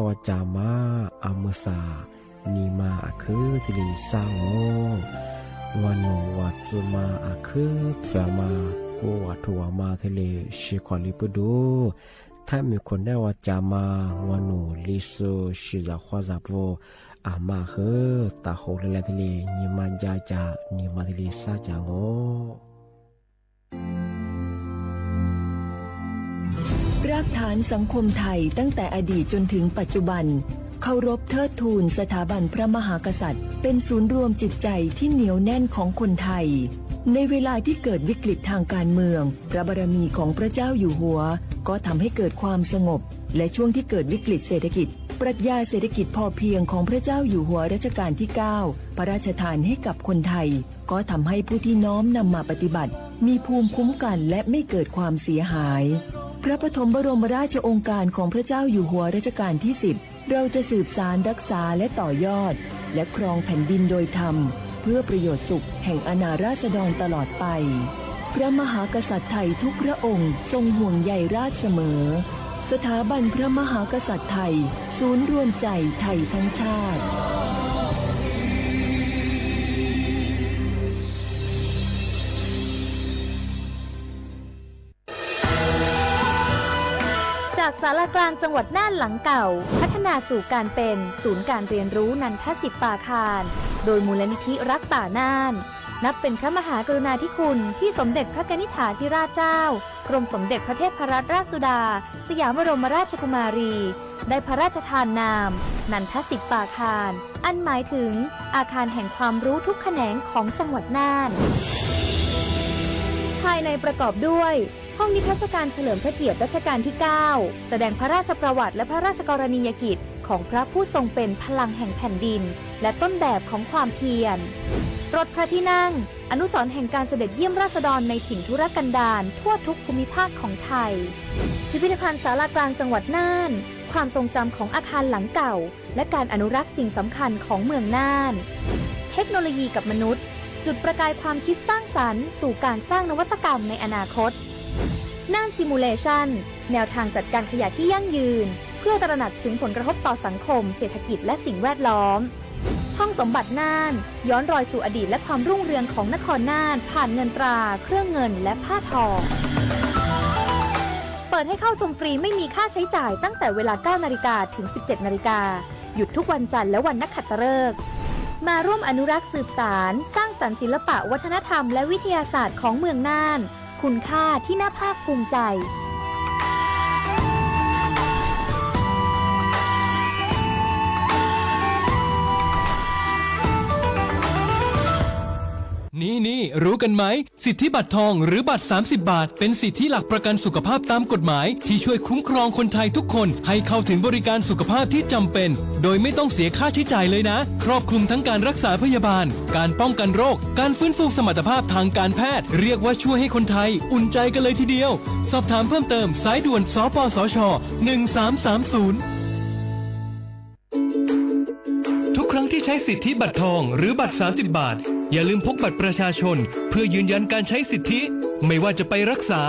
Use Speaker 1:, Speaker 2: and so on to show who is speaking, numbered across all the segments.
Speaker 1: วจามาอามสานีมาอาคือทิลีสร้างโงวันโนวัตซึมาอาคือแฟมาโกวัตวมาทิลีชิควาลิปดูถ้ามีคนได้วจามาวันโนลิโซชิซาควาซาโวอามาคือตาโฮเลเลทิลีนีมาจาจานีมาทิลีซาจางโง
Speaker 2: รากฐานสังคมไทยตั้งแต่อดีตจนถึงปัจจุบันเคารพเทิดทูนสถาบันพระมหากษัตริย์เป็นศูนย์รวมจิตใจที่เหนียวแน่นของคนไทยในเวลาที่เกิดวิกฤตทางการเมืองพระบารมีของพระเจ้าอยู่หัวก็ทำให้เกิดความสงบและช่วงที่เกิดวิกฤตเศรษฐกิจปรัชญาเศรษฐกิจพอเพียงของพระเจ้าอยู่หัวรัชกาลที่9พระราชทานให้กับคนไทยก็ทำให้ผู้ที่น้อมนำมาปฏิบัติมีภูมิคุ้มกันและไม่เกิดความเสียหายพระปฐมบรมราชโองการของพระเจ้าอยู่หัวรัชกาลที่10เราจะสืบสานรักษาและต่อยอดและครองแผ่นดินโดยธรรมเพื่อประโยชน์สุขแห่งอาณาราษฎรตลอดไปพระมหากษัตริย์ไทยทุกพระองค์ทรงห่วงใยราษฎร์เสมอสถาบันพระมหากษัตริย์ไทยศูนย์รวมใจไทยทั้งชาติ
Speaker 3: จากศาลากลางจังหวัดน่านหลังเก่าพัฒนาสู่การเป็นศูนย์การเรียนรู้นันทศิษย์ป่าคารโดยมูลนิธิรักป่าน่านนับเป็นพระมหากรุณาธิคุณที่สมเด็จพระกนิษฐาธิราชเจ้ากรมสมเด็จพระเทพรัตนราชสุดาสยามบรมราชกุมารีได้พระราชทานนามนันทศิษย์ป่าคารอันหมายถึงอาคารแห่งความรู้ทุกแขนงของจังหวัดน่านภายในประกอบด้วยห้องนิทรรศการเฉลิมพระเกียรติรัชกาลที่9แสดงพระราชประวัติและพระราชกรณียกิจของพระผู้ทรงเป็นพลังแห่งแผ่นดินและต้นแบบของความเพียรรถพระที่นั่งอนุสรณ์แห่งการเสด็จเยี่ยมราษฎรในถิ่นทุรกันดารทั่วทุกภูมิภาคของไทยพิพิธภัณฑ์ศาลากลางจังหวัดน่านความทรงจำของอาคารหลังเก่าและการอนุรักษ์สิ่งสำคัญของเมืองน่านเทคโนโลยีกับมนุษย์จุดประกายความคิดสร้างสรรค์สู่การสร้างนวัตกรรมในอนาคตน่านซิมูเลชันแนวทางจัดการขยะที่ยั่งยืนเพื่อตระหนักถึงผลกระทบต่อสังคมเศรษฐกิจและสิ่งแวดล้อมห้องสมบัติน่านย้อนรอยสู่อดีตและความรุ่งเรืองของนครน่านผ่านเงินตราเครื่องเงินและผ้าทองเปิดให้เข้าชมฟรีไม่มีค่าใช้จ่ายตั้งแต่เวลา 9 นาฬิกาถึง 17 นาฬิกาหยุดทุกวันจันทร์และวันนักขัตฤกษ์มาร่วมอนุรักษ์สืบสานสร้างสรรค์ศิลปะวัฒนธรรมและวิทยาศาสตร์ของเมืองน่านคุณค่าที่น่าภาคภูมิใจ
Speaker 4: นี่รู้กันไหมสิทธิบัตรทองหรือบัตร30 บาทเป็นสิทธิหลักประกันสุขภาพตามกฎหมายที่ช่วยคุ้มครองคนไทยทุกคนให้เข้าถึงบริการสุขภาพที่จำเป็นโดยไม่ต้องเสียค่าใช้จ่ายเลยนะครอบคลุมทั้งการรักษาพยาบาลการป้องกันโรคการฟื้นฟูสมรรถภาพทางการแพทย์เรียกว่าช่วยให้คนไทยอุ่นใจกันเลยทีเดียวสอบถามเพิ่มเติมสายด่วนสปสช1330ทุกครั้งที่ใช้สิทธิบัตรทองหรือบัตร30 บาทอย่าลืมพกบัตรประชาชนเพื่อยืนยันการใช้สิทธิไม่ว่าจะไปรักษา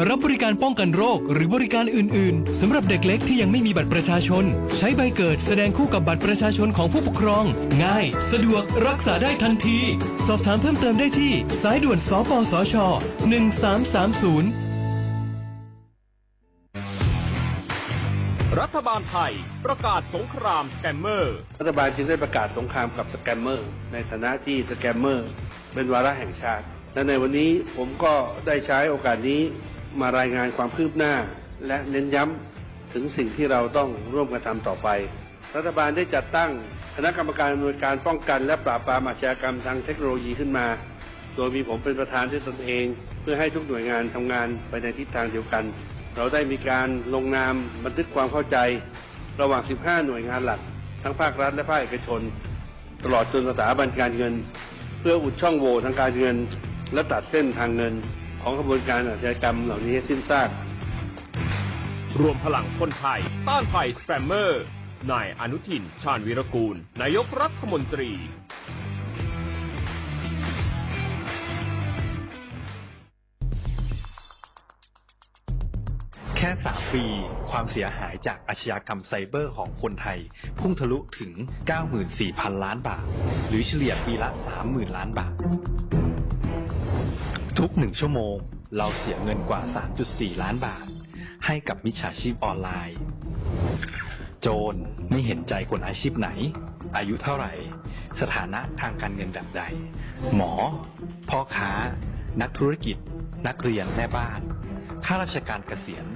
Speaker 4: รับบริการป้องกันโรคหรือบริการอื่นๆสำหรับเด็กเล็กที่ยังไม่มีบัตรประชาชนใช้ใบเกิดแสดงคู่กับบัตรประชาชนของผู้ปกครองง่ายสะดวกรักษาได้ทันทีสอบถามเพิ่มเติมได้ที่สายด่วนสปสช1330
Speaker 5: รัฐบาลไทยประกาศสงครามสแกมเมอร์
Speaker 6: รัฐบาลจึงได้ประกาศสงครามกับสแกมเมอร์ในฐานะที่สแกมเมอร์เป็นวาระแห่งชาติและในวันนี้ผมก็ได้ใช้โอกาสนี้มารายงานความคืบหน้าและเน้นย้ำถึงสิ่งที่เราต้องร่วมกันทำต่อไปรัฐบาลได้จัดตั้งคณะกรรมการอำนวยการป้องกันและปราบปรามอาชญากรรมทางเทคโนโลยีขึ้นมาโดยมีผมเป็นประธานด้วยตนเองเพื่อให้ทุกหน่วยงานทำงานไปในทิศทางเดียวกันเราได้มีการลงนามบันทึกความเข้าใจระหว่าง 15 หน่วยงานหลักทั้งภาครัฐและภาคเอกชนตลอดจนสถาบันการเงินเพื่ออุดช่องโหว่ทางการเงินและตัดเส้นทางเงินของกระบวนการอาชญากรรมเหล่านี้ให้สิ้นซาก
Speaker 5: รวมพลังคนไทยต้านภัยสแกมเมอร์นายอนุทินชาญวีรกูลนายกรัฐมนตรี
Speaker 7: แค ค่3 ปีความเสียหายจากอาชญากรรมไซเบอร์ของคนไทยพุ่งทะลุถึง 94,000 ล้านบาทหรือเฉลี่ยปีละ 30,000 ล้านบาททุก1 ชั่วโมงเราเสียเงินกว่า 3.4 ล้านบาทให้กับมิจฉาชีพออนไลน์โจรไม่เห็นใจคนอาชีพไหนอายุเท่าไหร่สถานะทางการเงินแบบใดหมอพ่อค้านักธุรกิจนักเรียนแม่บ้านข้าราชการเกษียณ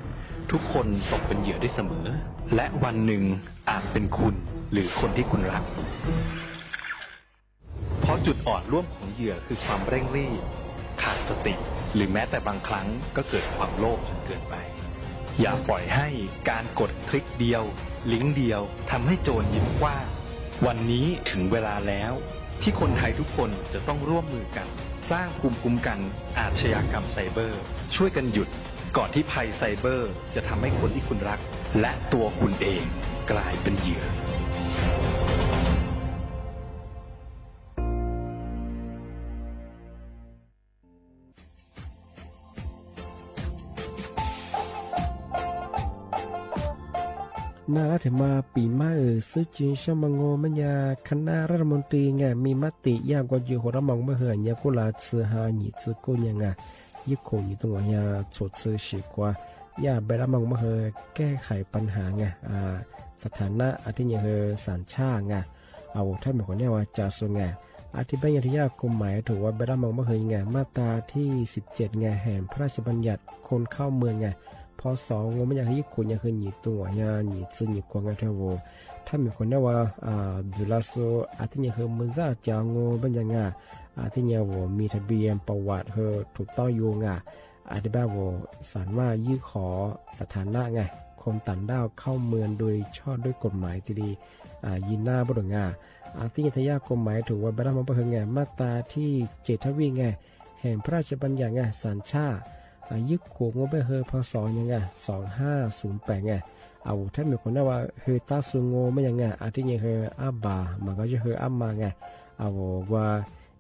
Speaker 7: ทุกคนตกเป็นเหยื่อได้เสมอและวันหนึ่งอาจเป็นคุณหรือคนที่คุณรักเพราะจุดอ่อนร่วมของเหยื่อคือความเร่งรีบขาดสติหรือแม้แต่บางครั้งก็เกิดความโลภจนเกินไปอย่าปล่อยให้การกดคลิกเดียวลิงก์เดียวทำให้โจรยิ้มกว้างวันนี้ถึงเวลาแล้วที่คนไทยทุกคนจะต้องร่วมมือกันสร้างภูมิคุ้มกันอาชญากรรมไซเบอร์ช่วยกันหยุดก่อนที่ภัยไซเบอร์จะทำให้คนที่คุณรักและตัวคุณเองกลายเป็นเหยื่อ
Speaker 1: นารัฐมาปีมาซึ่งจีนชมังโงมันยาคณะรัฐมนตรีไงมีมติยากกว่าอยู่หัวมองเมื่อเหือนยากุลาซื้อหาหนีซื้อกุยังไงยิ่งคงอยู่ตรงว่ายาชดซื้อฉีกว่ายาเบลมองเมื่อเหือแก้ไขปัญหาไงสถานะอาทิตย์เหือสัญชาติไงเอาถ้าหมายความว่าจะส่งไงอธิบายที่ยากกฎหมายถือว่าเบลมองเมื่อเหือไงมาตราที่17ไงแห่งพระราชบัญญัติคนเข้าเมืองไงพอสองงมันอยากให้คนอยากให้หนีตัวอยากหนีซื้อหนีกวางกันเท่าว่าถ้ามีคนเนี่ยว่าดูแลโซอาทิตย์เนี่ยคือมันจะจางงเป็นยังไงอาทิตย์เนี่ยว่ามีทะเบียนประวัติเธอถูกต้องอยู่ไงอธิบายว่าสารว่ายื่นขอสถานะไงคนต่างด้าวเข้าเมืองโดยชอบด้วยกฎหมายที่ดียินหน้าบุรุษไงอาทิตย์ทยากฎหมายถือว่าบรรดามันเป็นไงมาตราที่7 ทวีไงแห่งพระราชบัญญัติไงสัญชาติยึดขวงงบไปเฮอพศยังไง2508ไงเอาถ้ามีคนได้ว่าเฮอตาสุงโงไม่ยังไงอาทิตย์ยังเฮออาบามันก็จะเฮออามาไงเอาว่า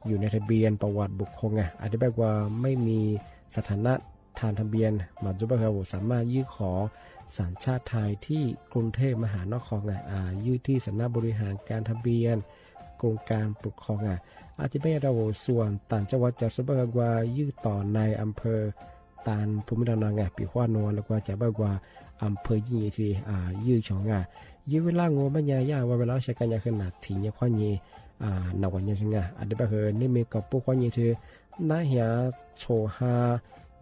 Speaker 1: อยู่ในทะเบียนประวัติบุคคลไงอธิบายว่าไม่มีสถานะทางทะเบียนมาจุบเฮอสามารถยื่นขอสัญชาติไทยที่กรุงเทพมหานครไงยื่นที่สำนักบริหารการทะเบียนกรมการปกครองไงอธิบายเราส่วนต่างจังหวัดจะสุบเฮอว่ายื่นต่อในอำเภอตานภูมิลำเนาไงปีขวานวลแล้วก็จะบอกว่าอำเภอยี่ทียื้อชองไงยื้อเวลางูมันยากว่าเวลาใช้กันยาขนาดถี่เนี่ยควานยี่หนักกว่านี้สิไงอันนี้แบบเฮนี่มีกับพวกควานยี่คือน่าเหี้ยโชฮา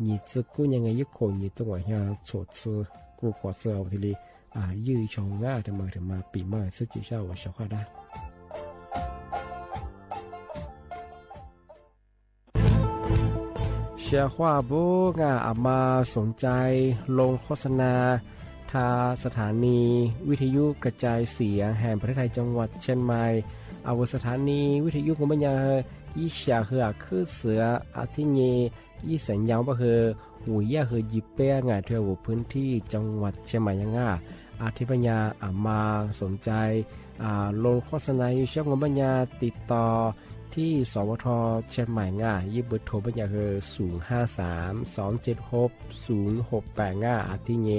Speaker 1: ยี่จื้อกูยังไงยึดคนยี่ตัวเหี้ยโชจื้อกูกว่าเสือทีนี้ยื้อชองง่าถึงมาปีใหม่ซึ่งจีเช้าว่าเช้าข้าได้เชียร์ว่าบุกอามาสนใจลงโฆษณาทาสถานีวิทยุกระจายเสียงแห่งประเทศไทยจังหวัดเชียงใหม่เอาสถานีวิทยุของบัญญัติยี่เสียคือเสืออาทิเยยี่สัญญาว่าคือหุยยาคือยิบเป้งานเที่ยวพื้นที่จังหวัดเชียงใหม่ยังอาทิปัญญาอามาสนใจลงโฆษณาอยู่ช่องบัญญัติติดต่อที่สวทเชียงใหม่ยิบเบอร์โทรบัญญัติคือ053-276-0685อาทิเย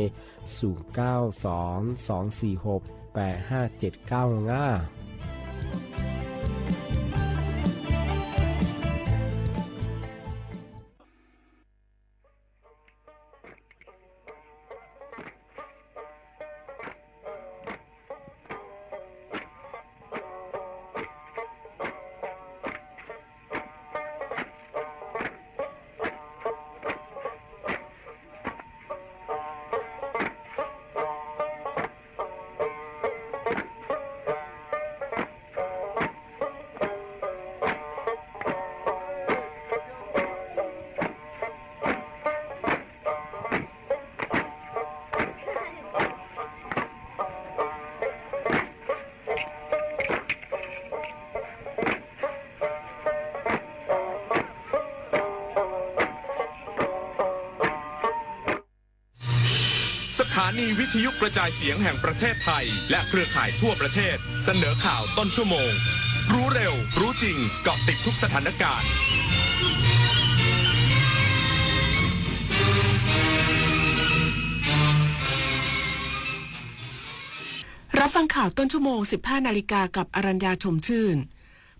Speaker 1: 0922468579
Speaker 8: สถานีวิทยุกระจายเสียงแห่งประเทศไทยและเครือข่ายทั่วประเทศเสนอข่าวต้นชั่วโมงรู้เร็วรู้จริงเกาะติดทุกสถานการณ์
Speaker 9: รับฟังข่าวต้นชั่วโมง 15 นาฬิกากับอรัญญาชมชื่น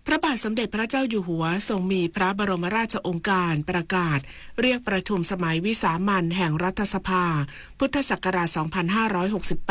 Speaker 9: พระบาทสมเด็จพระเจ้าอยู่หัวทรงมีพระบรมราชโองการประกาศเรียกประชุมสมัยวิสามัญแห่งรัฐสภาพุทธศักราช 2568